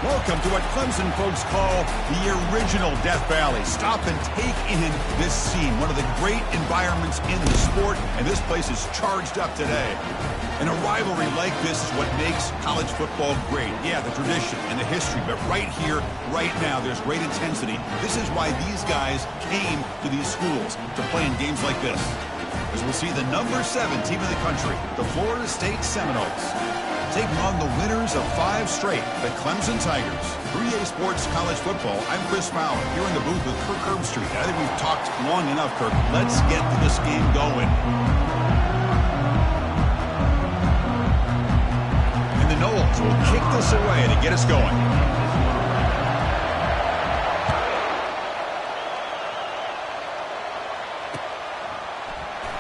Welcome to what Clemson folks call the original Death Valley. Stop and take in this scene, one of the great environments in the sport, and this place is charged up today. And a rivalry like this is what makes college football great. Yeah, the tradition and the history, but right here, right now, there's great intensity. This is why these guys came to these schools to play in games like this. As we'll see the number 7 team in the country, the Florida State Seminoles, taking on the winners of 5 straight, the Clemson Tigers. 3A Sports College Football, I'm Chris Fowler, here in the booth with Kirk Herbstreit. I think we've talked long enough, Kirk. Let's get this game going. And the Noles will kick this away to get us going.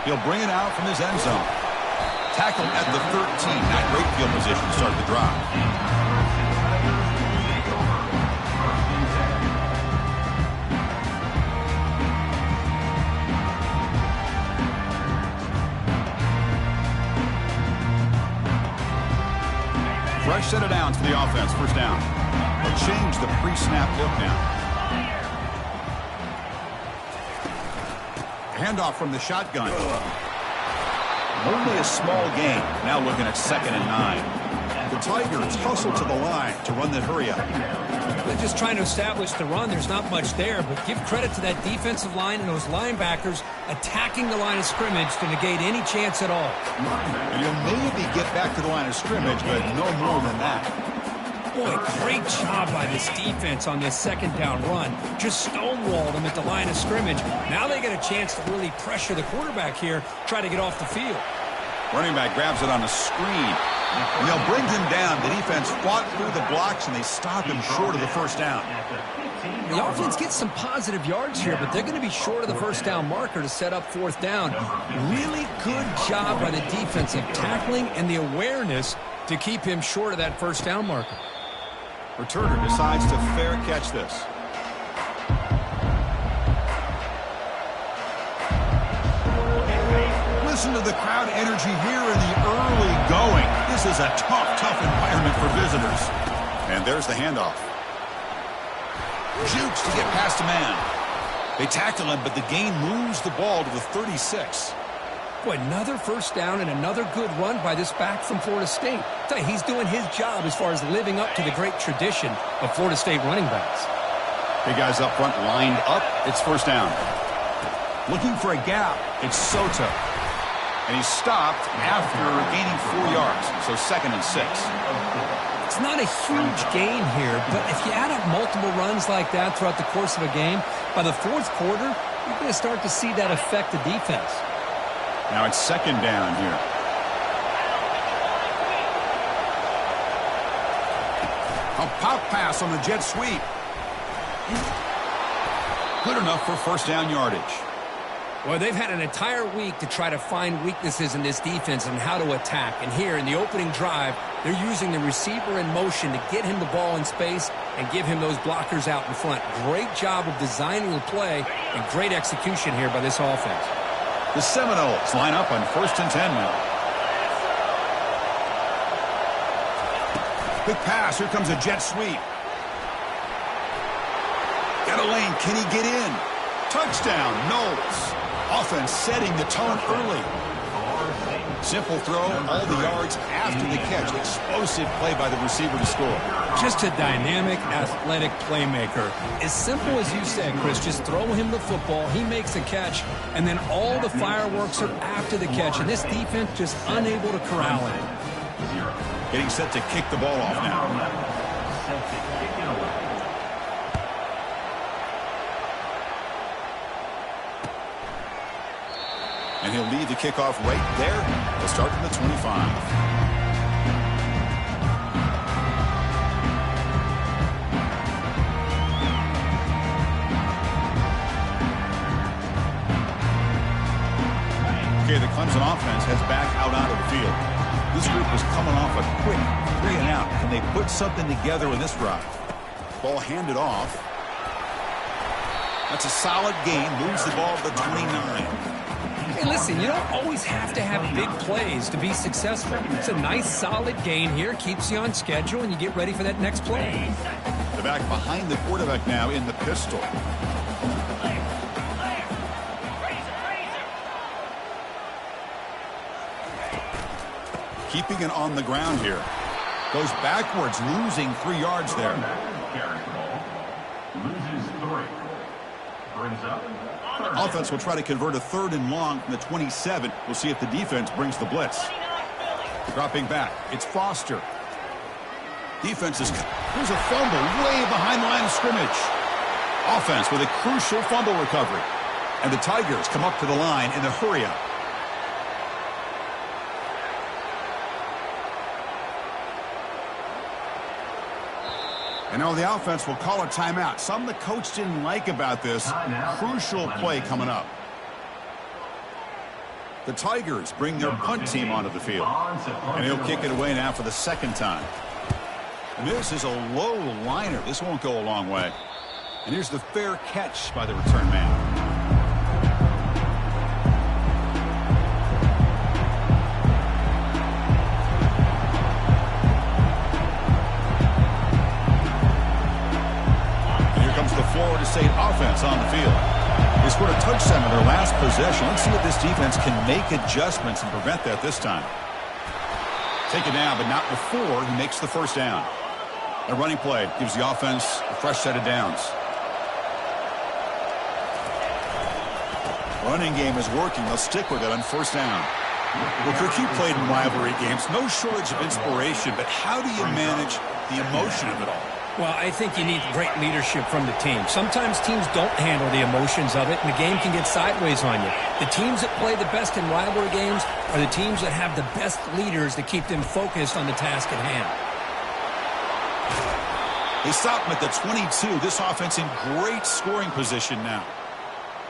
He'll bring it out from his end zone. Tackle at the 13. Not great field position to start the drive. Fresh set of downs for the offense. First down. They'll change the pre-snap look now. Handoff from the shotgun. Only a small gain. Now looking at 2nd and 9. The Tigers hustle to the line to run the hurry up. They're just trying to establish the run. There's not much there, but give credit to that defensive line and those linebackers attacking the line of scrimmage to negate any chance at all. And you'll maybe get back to the line of scrimmage, but no more than that. Boy, great job by this defense on this 2nd down run. Just stonewalled them at the line of scrimmage. Now they get a chance to really pressure the quarterback here, try to get off the field. Running back grabs it on a screen. And they'll bring him down. The defense fought through the blocks, and they stop him short of the first down. The offense gets some positive yards here, but they're going to be short of the first down marker to set up 4th down. Really good job by the defensive tackling and the awareness to keep him short of that first down marker. Returner decides to fair catch this. Listen to the crowd energy here in the early going. This is a tough environment for visitors. And there's the handoff. Jukes to get past a man. They tackle him, but the gain moves the ball to the 36. Boy, another first down and another good run by this back from Florida State. I tell you, he's doing his job as far as living up to the great tradition of Florida State running backs. Big guys up front lined up. It's first down. Looking for a gap. It's Soto. And he's stopped after gaining 4 yards. So 2nd and 6. It's not a huge gain here, but if you add up multiple runs like that throughout the course of a game, by the 4th quarter, you're going to start to see that affect the defense. Now it's 2nd down here. A pop pass on the jet sweep. Good enough for first down yardage. Well, they've had an entire week to try to find weaknesses in this defense and how to attack. And here in the opening drive, they're using the receiver in motion to get him the ball in space and give him those blockers out in front. Great job of designing the play and great execution here by this offense. The Seminoles line up on 1st and 10 now. Quick pass. Here comes a jet sweep. Got a lane. Can he get in? Touchdown, Noles. Offense setting the tone early. Simple throw, all the yards after the catch. Explosive play by the receiver to score. Just a dynamic, athletic playmaker. As simple as you said, Chris, just throw him the football, he makes a catch, and then all the fireworks are after the catch. And this defense just unable to corral it. Getting set to kick the ball off now. And he'll lead the kickoff right there. They'll start from the 25. Okay, the Clemson offense heads back out onto the field. This group was coming off a quick 3 and out. Can they put something together in this drive? Ball handed off. That's a solid gain. Moves the ball to the 29. Hey, listen, you don't always have to have big plays to be successful. It's a nice, solid gain here. Keeps you on schedule, and you get ready for that next play. The back behind the quarterback now in the pistol. Keeping it on the ground here. Goes backwards, losing 3 yards there. Loses 3. Brings up. Offense will try to convert a 3rd and long from the 27. We'll see if the defense brings the blitz. Dropping back. It's Foster. Defense is... Here's a fumble way behind the line of scrimmage. Offense with a crucial fumble recovery. And the Tigers come up to the line in the hurry-up. And now the offense will call a timeout. Something the coach didn't like about this. Crucial play coming up. The Tigers bring their punt team onto the field. And he'll kick it away now for the 2nd time. And this is a low liner. This won't go a long way. And here's the fair catch by the return man. Florida State offense on the field. They scored a touchdown on their last possession. Let's see if this defense can make adjustments and prevent that this time. Take it down, but not before he makes the 1st down. A running play gives the offense a fresh set of downs. Running game is working. They'll stick with it on 1st down. Well, Cook, you played in rivalry games. No shortage of inspiration, but how do you manage the emotion of it all? Well, I think you need great leadership from the team. Sometimes teams don't handle the emotions of it, and the game can get sideways on you. The teams that play the best in rivalry games are the teams that have the best leaders to keep them focused on the task at hand. They stop him at the 22. This offense in great scoring position now.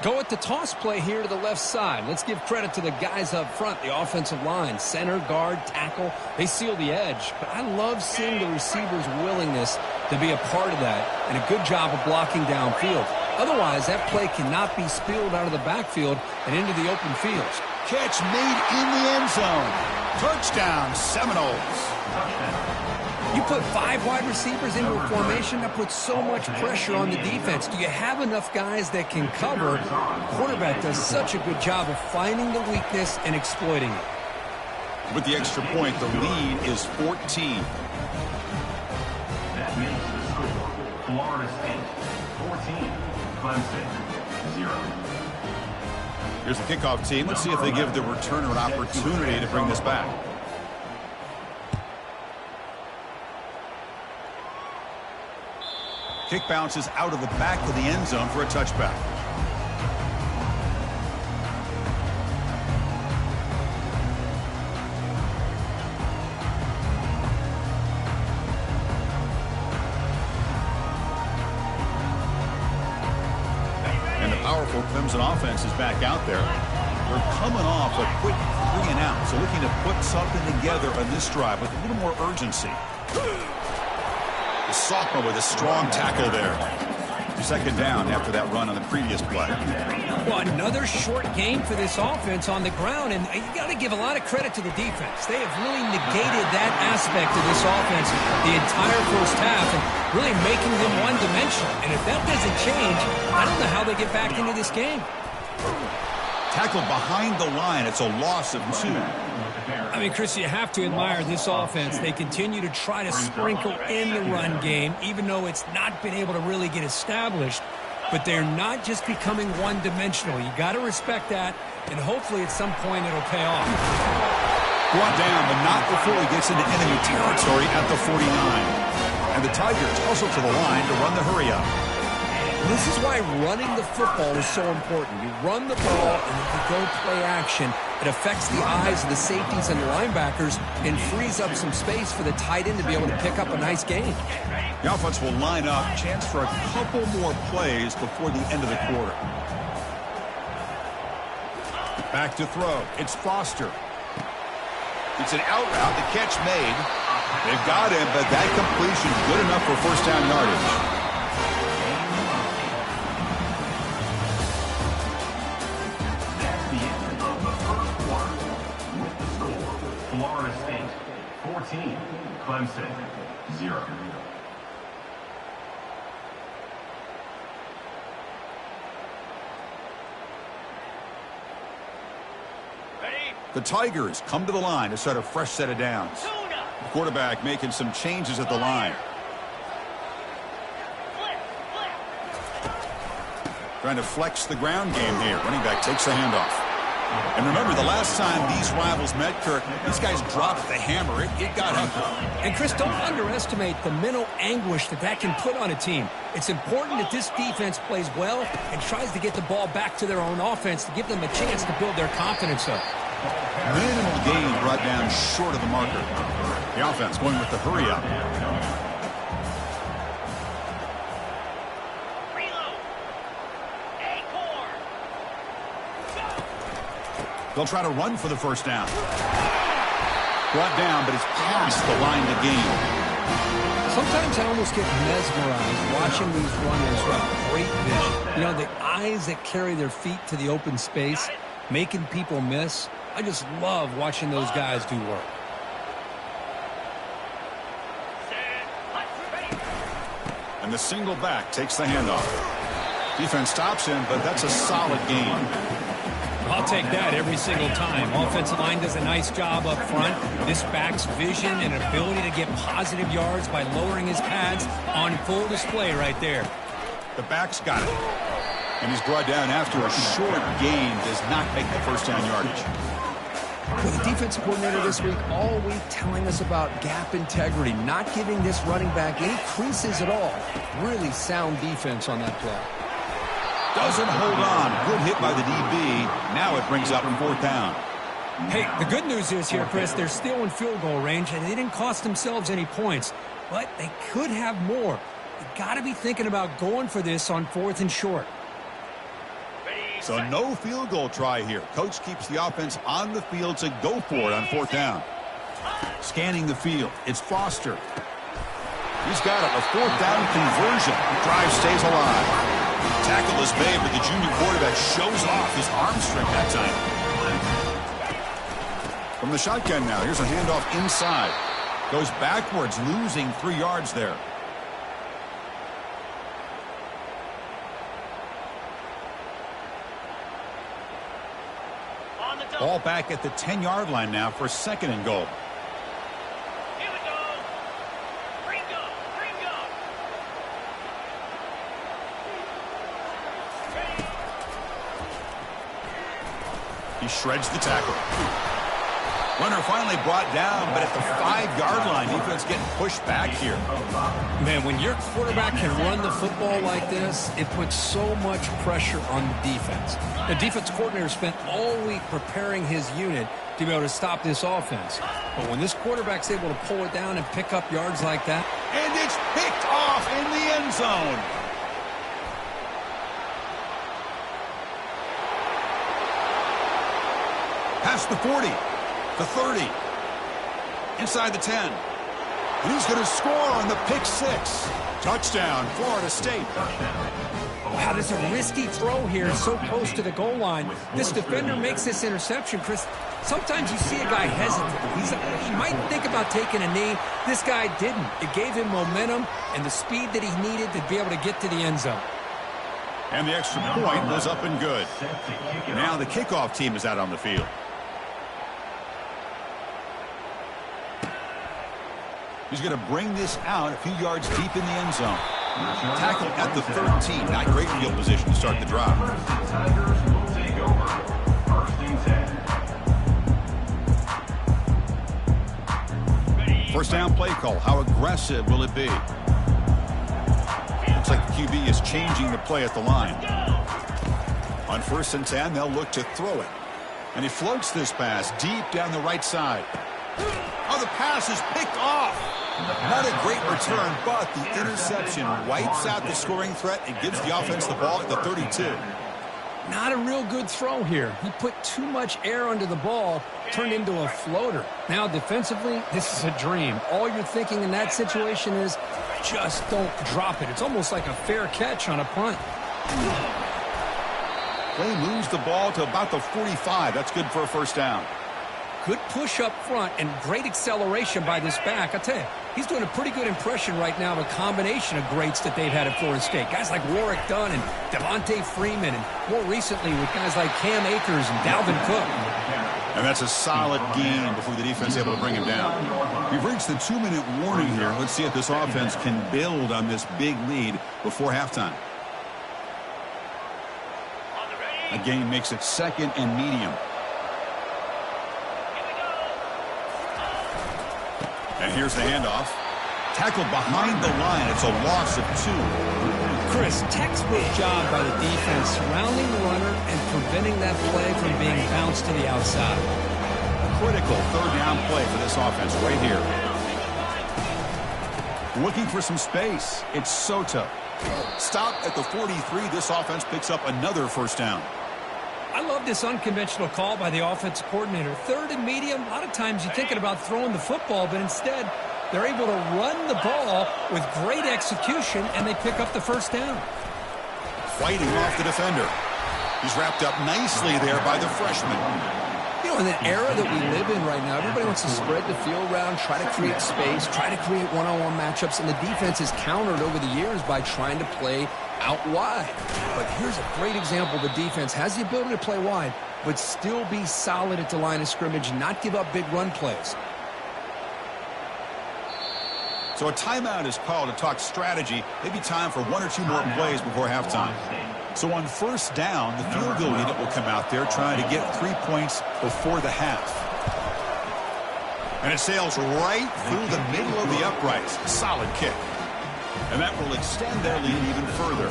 Go at the toss play here to the left side. Let's give credit to the guys up front, the offensive line, center, guard, tackle. They seal the edge. But I love seeing the receiver's willingness to be a part of that and a good job of blocking downfield. Otherwise, that play cannot be spilled out of the backfield and into the open fields. Catch made in the end zone. Touchdown, Seminoles. You put 5 wide receivers into a formation, that puts so much pressure on the defense. Do you have enough guys that can cover? The quarterback does such a good job of finding the weakness and exploiting it. With the extra point, the lead is 14. That makes the score Florida State 14, Clemson 0. Here's the kickoff team. Let's see if they give the returner an opportunity to bring this back. Kick bounces out of the back of the end zone for a touchback. And the powerful Clemson offense is back out there. They're coming off a quick 3 and out, so looking to put something together on this drive with a little more urgency. The sophomore with a strong tackle there. 2nd down after that run on the previous play. Well, another short game for this offense on the ground, and you got to give a lot of credit to the defense. They have really negated that aspect of this offense the entire 1st half and really making them one-dimensional. And if that doesn't change, I don't know how they get back into this game. Tackled behind the line. It's a loss of 2. I mean, Chris, you have to admire this offense. They continue to try to sprinkle in the run game, even though it's not been able to really get established. But they're not just becoming one-dimensional. You got to respect that, and hopefully at some point it'll pay off. Brought down, but not before he gets into enemy territory at the 49. And the Tigers hustle to the line to run the hurry-up. This is why running the football is so important. You run the ball, and if you go play action, it affects the eyes of the safeties and the linebackers and frees up some space for the tight end to be able to pick up a nice gain. The offense will line up. Chance for a couple more plays before the end of the quarter. Back to throw. It's Foster. It's an out route. The catch made. They've got him, but that completion is good enough for 1st down yardage. Florida State 14, Clemson 0. The Tigers come to the line to start a fresh set of downs. The quarterback making some changes at the line. Trying to flex the ground game here. Running back takes the handoff. And remember, the last time these rivals met, Kirk, these guys dropped the hammer. It got ugly. And, Chris, don't underestimate the mental anguish that can put on a team. It's important that this defense plays well and tries to get the ball back to their own offense to give them a chance to build their confidence up. Minimal gain brought down short of the marker. The offense going with the hurry up. They'll try to run for the first down. Brought down, but it's past the line to gain. Sometimes I almost get mesmerized watching these runners who have great vision. You know, the eyes that carry their feet to the open space, making people miss. I just love watching those guys do work. And the single back takes the handoff. Defense stops him, but that's a solid gain. I'll take that every single time. Offensive line does a nice job up front. This back's vision and ability to get positive yards by lowering his pads on full display right there. The back's got it. And he's brought down after a short gain. Does not make the first down yardage. With the defensive coordinator this week, all week telling us about gap integrity, not giving this running back any creases at all. Really sound defense on that play. Doesn't hold on. Good hit by the DB. Now it brings up fourth down. Hey, the good news is here, Chris, they're still in field goal range, and they didn't cost themselves any points. But they could have more. You got to be thinking about going for this on 4th and short. So no field goal try here. Coach keeps the offense on the field to go for it on 4th down. Scanning the field. It's Foster. He's got it. A 4th down conversion. Drive stays alive. Tackle is made, but the junior quarterback shows off his arm strength that time. From the shotgun now, here's a handoff inside. Goes backwards, losing 3 yards there. Ball back at the 10-yard line now for 2nd and goal. Here we go. Ringo. He shreds the tackle. Runner finally brought down, but at the 5-yard line, defense getting pushed back here. Man, when your quarterback can run the football like this, it puts so much pressure on the defense. The defense coordinator spent all week preparing his unit to be able to stop this offense. But when this quarterback's able to pull it down and pick up yards like that. And it's picked off in the end zone. Past the 40. The 30. Inside the 10. And he's going to score on the pick 6. Touchdown, Florida State. Wow, there's a risky throw here so close to the goal line. This defender makes this interception, Chris. Sometimes you see a guy hesitant. He might think about taking a knee. This guy didn't. It gave him momentum and the speed that he needed to be able to get to the end zone. And the extra point was up and good. Now the kickoff team is out on the field. He's going to bring this out a few yards deep in the end zone. Tackle at the 13. Not great field position to start the drive. Tigers will take over 1st and 10. First down play call. How aggressive will it be? Looks like the QB is changing the play at the line. On 1st and 10, they'll look to throw it. And he floats this pass deep down the right side. Oh, the pass is picked off. Not a great return, but the interception wipes out the scoring threat and gives the offense the ball at the 32. Not a real good throw here. He put too much air under the ball, turned into a floater. Now, defensively, this is a dream. All you're thinking in that situation is just don't drop it. It's almost like a fair catch on a punt. Play moves the ball to about the 45. That's good for a first down. Good push up front and great acceleration by this back. I tell you, he's doing a pretty good impression right now of a combination of greats that they've had at Florida State. Guys like Warwick Dunn and Devontae Freeman, and more recently with guys like Cam Akers and Dalvin Cook. And that's a solid gain before the defense is able to bring him down. We've reached the 2-minute warning here. Let's see if this offense can build on this big lead before halftime. A gain makes it 2nd and medium. And here's the handoff. Tackled behind the line. It's a loss of 2. Chris, textbook job by the defense surrounding the runner and preventing that play from being bounced to the outside. Critical 3rd down play for this offense right here. Looking for some space. It's Soto. Stop at the 43. This offense picks up another 1st down. I love this unconventional call by the offensive coordinator. 3rd and medium, a lot of times you're thinking about throwing the football, but instead they're able to run the ball with great execution, and they pick up the 1st down. Fighting off the defender. He's wrapped up nicely there by the freshman. You know, in the era that we live in right now, everybody wants to spread the field around, try to create space, try to create one-on-one matchups, and the defense is countered over the years by trying to play out wide. But here's a great example. The defense has the ability to play wide, but still be solid at the line of scrimmage, not give up big run plays. So a timeout is called to talk strategy. Maybe time for 1 or 2 more plays before halftime. So on 1st down, the field goal unit will come out there trying to get 3 points before the half. And it sails right through the middle of the uprights. Solid kick. And that will extend their lead even further.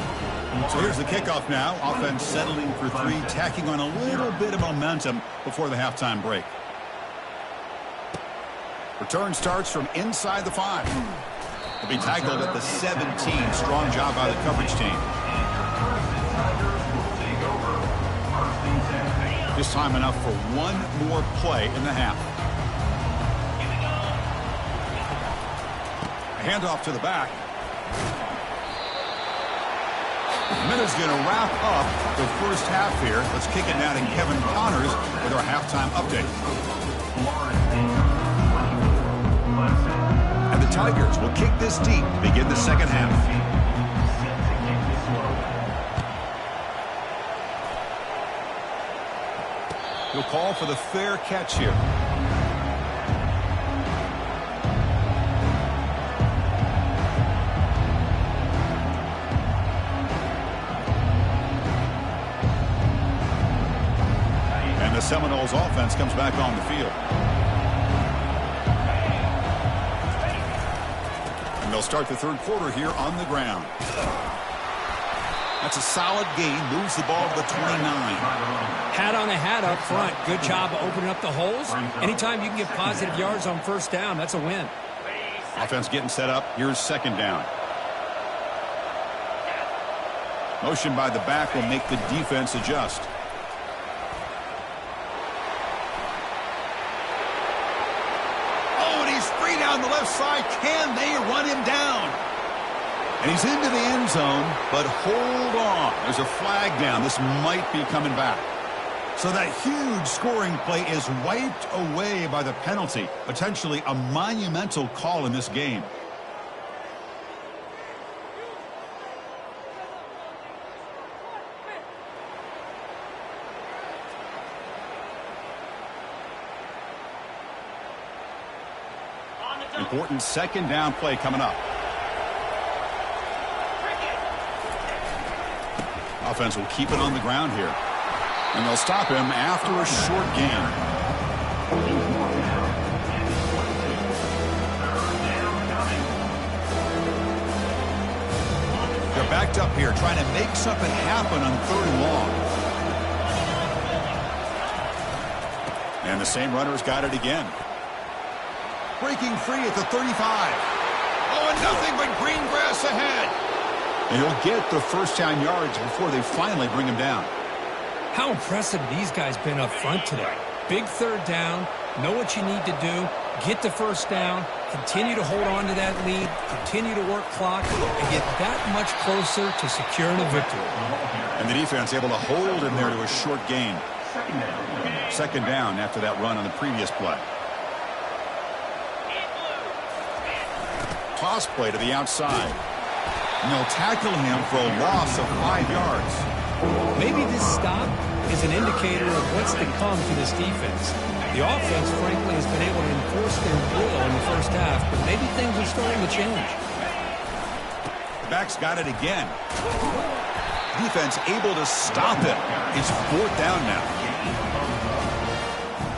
So here's the kickoff now. Offense settling for 3, tacking on a little bit of momentum before the halftime break. Return starts from inside the 5. He'll be tackled at the 17. Strong job by the coverage team. This time enough for 1 more play in the half. A handoff to the back. Minutes going to wrap up the 1st half here. Let's kick it now to Kevin Connors with our halftime update. And the Tigers will kick this deep to begin the 2nd half. He'll call for the fair catch here. And the Seminoles offense comes back on the field. And they'll start the 3rd quarter here on the ground. That's a solid gain. Moves the ball to the 29. Hat on a hat up front. Good job of opening up the holes. Anytime you can get positive yards on 1st down, that's a win. Offense getting set up. Here's 2nd down. Motion by the back will make the defense adjust. Oh, and he's free down the left side. Can they run him down? And he's into the end zone, but hold on. There's a flag down. This might be coming back. So that huge scoring play is wiped away by the penalty. Potentially a monumental call in this game. Important 2nd down play coming up. Offense will keep it on the ground here. And they'll stop him after a short gain. They're backed up here trying to make something happen on 3rd and long. And the same runner's got it again. Breaking free at the 35. Oh, and nothing but green grass ahead. And he'll get the 1st down yards before they finally bring him down. How impressive these guys been up front today. Big 3rd down, know what you need to do, get the 1st down, continue to hold on to that lead, continue to work clock, and get that much closer to securing a victory. And the defense able to hold him there to a short gain. Second down after that run on the previous play. Toss play to the outside. And they'll tackle him for a loss of 5 yards. Maybe this stop is an indicator of what's to come for this defense. The offense, frankly, has been able to enforce their will in the first half, but maybe things are starting to change. Back's got it again. Defense able to stop it. It's fourth down now.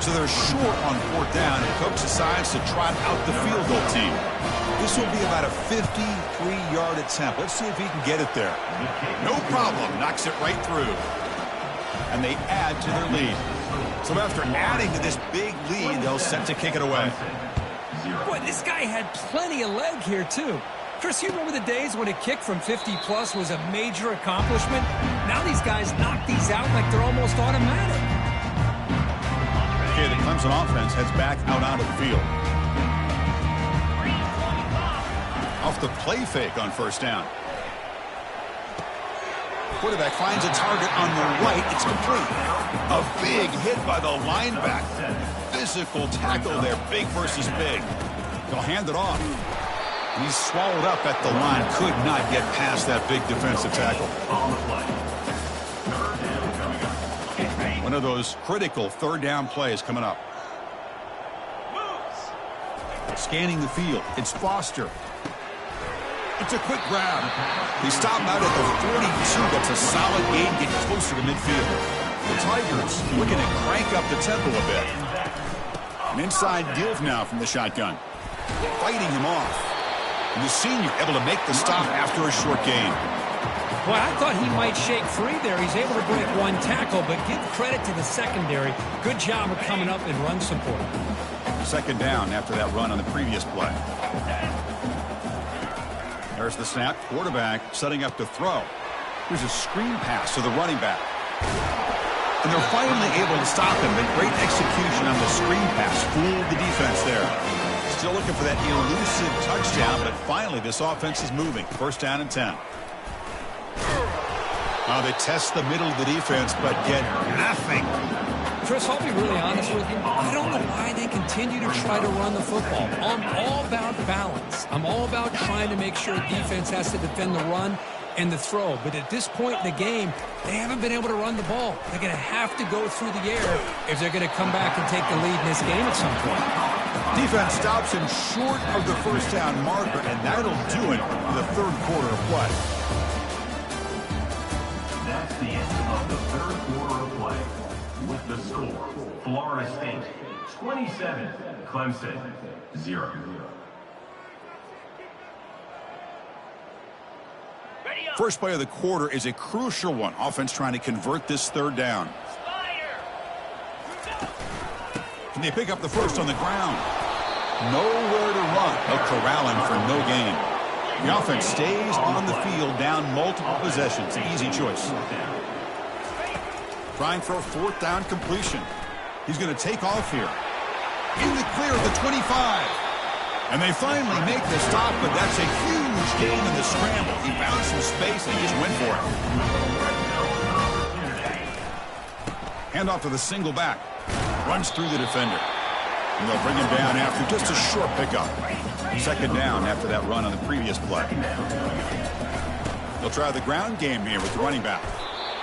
So they're short on fourth down, and coach decides to trot out the field goal team. This will be about a 53-yard attempt. Let's see if he can get it there. No problem. Knocks it right through. And they add to their lead. So after adding to this big lead, they'll set to kick it away. Boy, this guy had plenty of leg here, too. Chris, you remember the days when a kick from 50-plus was a major accomplishment? Now these guys knock these out like they're almost automatic. Okay, the Clemson offense heads back out onto the field. Off the play fake on first down. Quarterback finds a target on the right. It's complete. A big hit by the linebacker. Physical tackle there, big versus big. They'll hand it off. And he's swallowed up at the line. Could not get past that big defensive tackle. One of those critical third down plays coming up. Scanning the field. It's Foster. It's a quick grab. They stop him out at the 42. That's a solid gain, getting closer to midfield. The Tigers looking to crank up the tempo a bit. An inside give now from the shotgun. Fighting him off. And the senior able to make the stop after a short gain. Well, I thought he might shake free there. He's able to break one tackle, but give credit to the secondary. Good job of coming up in run support. Second down after that run on the previous play. There's the snap. Quarterback setting up to throw. Here's a screen pass to the running back. And they're finally able to stop him. But great execution on the screen pass. Fooled the defense there. Still looking for that elusive touchdown, but finally this offense is moving. First down and 10. Now they test the middle of the defense, but get nothing. Chris, I'll be really honest with you. I don't know why they continue to try to run the football. I'm all about balance. I'm all about trying to make sure defense has to defend the run and the throw. But at this point in the game, they haven't been able to run the ball. They're going to have to go through the air if they're going to come back and take the lead in this game at some point. Defense stops him short of the first down marker, and that'll do it for the third quarter of play. That's the end of the third quarter of play. With the score, Florida State 27, Clemson 0. First play of the quarter is a crucial one. Offense trying to convert this third down. Can they pick up the first on the ground? Nowhere to run. They'll corral him for no gain. The offense stays on the field, down multiple possessions. Easy choice. Trying for a fourth down completion. He's going to take off here. In the clear of the 25. And they finally make the stop, but that's a huge gain in the scramble. He found some space and he just went for it. Hand off to the single back. Runs through the defender. And they'll bring him down after just a short pickup. Second down after that run on the previous play. They'll try the ground game here with the running back.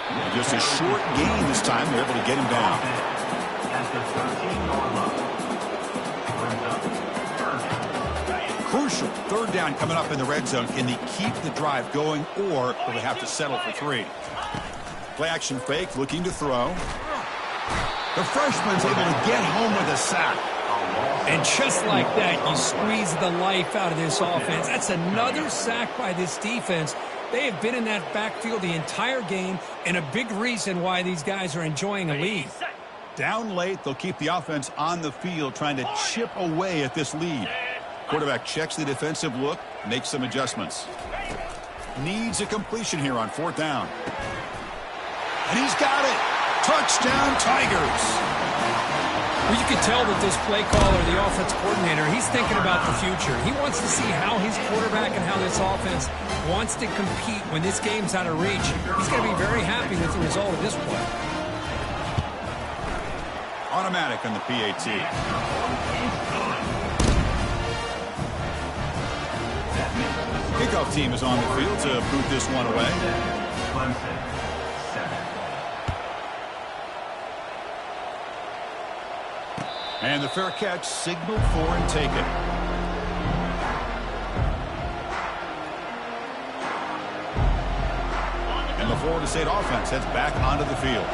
And just a short gain this time. They're able to get him down. Crucial third down coming up in the red zone. Can they keep the drive going, or will they have to settle for 3? Play action fake, looking to throw. The freshman's able to get home with a sack. And just like that, you squeeze the life out of this offense. That's another sack by this defense. They have been in that backfield the entire game, and a big reason why these guys are enjoying a lead. Down late, they'll keep the offense on the field, trying to chip away at this lead. Quarterback checks the defensive look, makes some adjustments. Needs a completion here on fourth down. And he's got it. Touchdown, Tigers. Well, you can tell that this play caller, the offense coordinator, he's thinking about the future. He wants to see how his quarterback and how this offense wants to compete when this game's out of reach. He's going to be very happy with the result of this play. Automatic on the PAT. Kickoff team is on the field to boot this one away. Clemson, 7. And the fair catch signaled for and taken. And the Florida State offense heads back onto the field.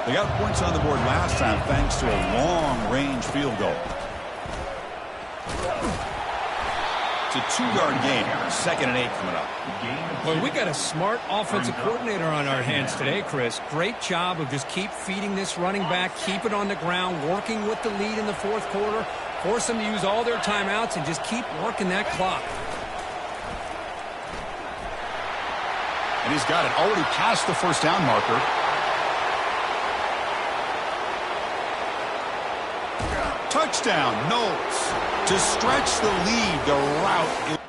They got points on the board last time thanks to a long-range field goal. It's a 2-yard gain. 2nd and 8 coming up. Well, we got a smart offensive coordinator on our hands today, Chris. Great job of just keep feeding this running back, keep it on the ground, working with the lead in the 4th quarter, force them to use all their timeouts, and just keep working that clock. And he's got it already past the first down marker. Touchdown, Knowles. To stretch the lead, the route is...